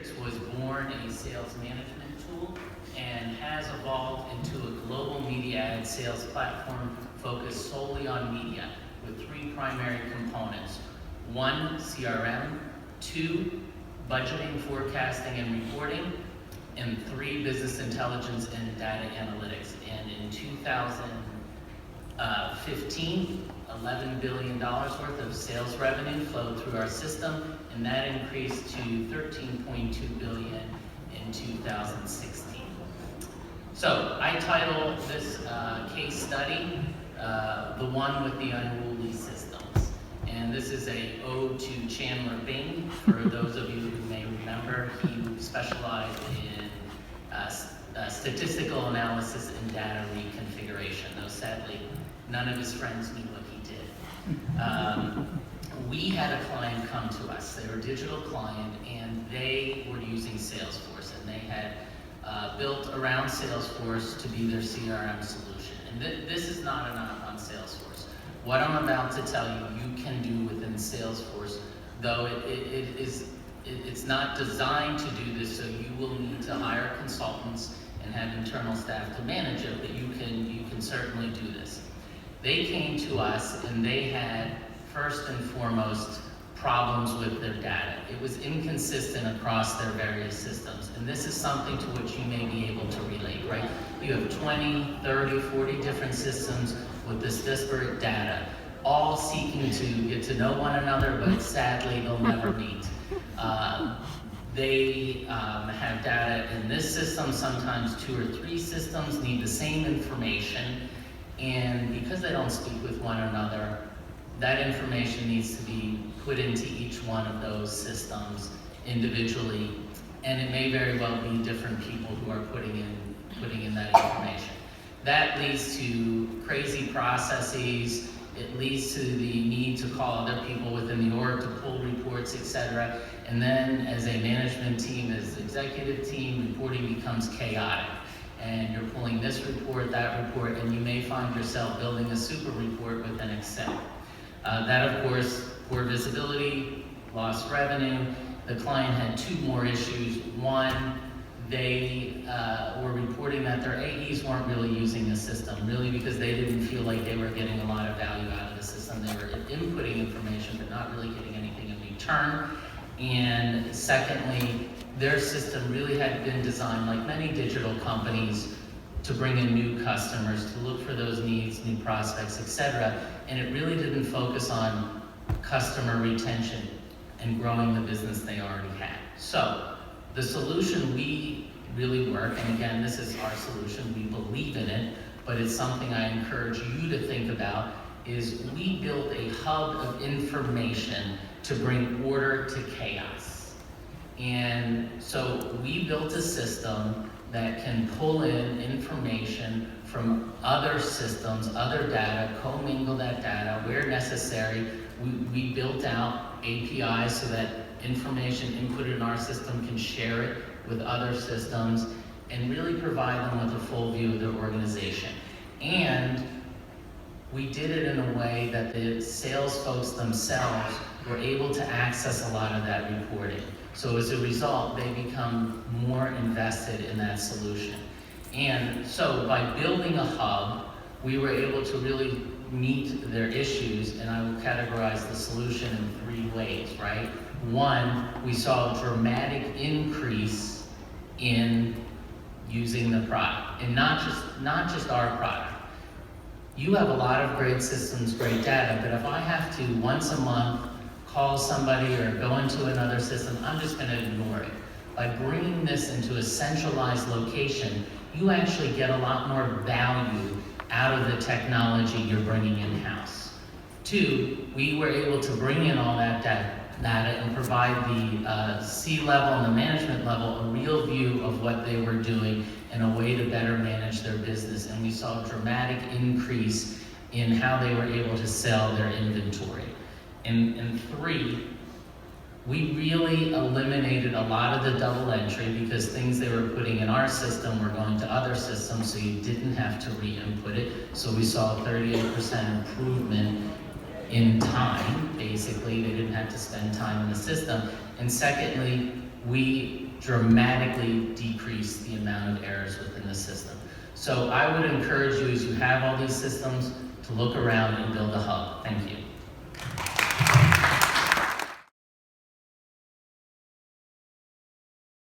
years was born a sales management tool and has evolved into a global media ad sales platform focused solely on media with three primary components. One, CRM, two, budgeting, forecasting, and reporting, and three, business intelligence and data analytics. And in 2015, $11 billion worth of sales revenue flowed through our system, and that increased to $13.2 billion in 2016. So I titled this case study, The One with the Unruly Systems. And this is a ode to Chandler Bing. For those of you who may remember, he specialized in statistical analysis and data reconfiguration, though sadly, none of his friends knew what he did. We had a client come to us. They were a digital client, and they were using Salesforce, and they had built around Salesforce to be their CRM solution. And this is not a knock on Salesforce. What I'm about to tell you, you can do within Salesforce, though it's not designed to do this, so you will need to hire consultants and have internal staff to manage it, but you can certainly do this. They came to us and they had, first and foremost, problems with their data. It was inconsistent across their various systems, and this is something to which you may be able to relate, right? You have 20, 30, 40 different systems with this disparate data, all seeking to get to know one another, but sadly they'll never meet. They have data in this system, sometimes 2 or 3 systems need the same information, and because they don't speak with one another, that information needs to be put into each one of those systems individually, and it may very well be different people who are putting in that information. That leads to crazy processes. It leads to the need to call other people within the org to pull reports, etc. And then as a management team, as executive team, reporting becomes chaotic. And you're pulling this report, that report, and you may find yourself building a super report within Excel. That, of course, poor visibility, lost revenue. The client had 2 more issues. One, they were reporting that their AEs weren't really using the system, really because they didn't feel like they were getting a lot of value out of the system. They were inputting information, but not really getting anything in return. And secondly, their system really had been designed, like many digital companies, to bring in new customers, to look for those needs, new prospects, etc. And it really didn't focus on customer retention and growing the business they already had. So the solution we really work, and again, this is our solution, we believe in it, but it's something I encourage you to think about, is we built a hub of information to bring order to chaos. And so we built a system that can pull in information from other systems, other data, commingle that data where necessary. We built out APIs so that information inputted in our system can share it with other systems and really provide them with a full view of their organization. And we did it in a way that the sales folks themselves were able to access a lot of that reporting. So as a result, they become more invested in that solution. And so by building a hub, we were able to really meet their issues, and I will categorize the solution in 3 ways, right? One, we saw a dramatic increase in using the product, and not just our product. You have a lot of great systems, great data, but if I have to once a month call somebody or go into another system, I'm just going to ignore it. By bringing this into a centralized location, you actually get a lot more value out of the technology you're bringing in-house. 2, we were able to bring in all that data and provide the C-level and the management level a real view of what they were doing and a way to better manage their business. And we saw a dramatic increase in how they were able to sell their inventory. And 3, we really eliminated a lot of the double entry because things they were putting in our system were going to other systems, so you didn't have to re-input it. So we saw a 38% improvement in time, basically. They didn't have to spend time in the system. And secondly, we dramatically decrease the amount of errors within the system. So I would encourage you, as you have all these systems, to look around and build a hub. Thank you.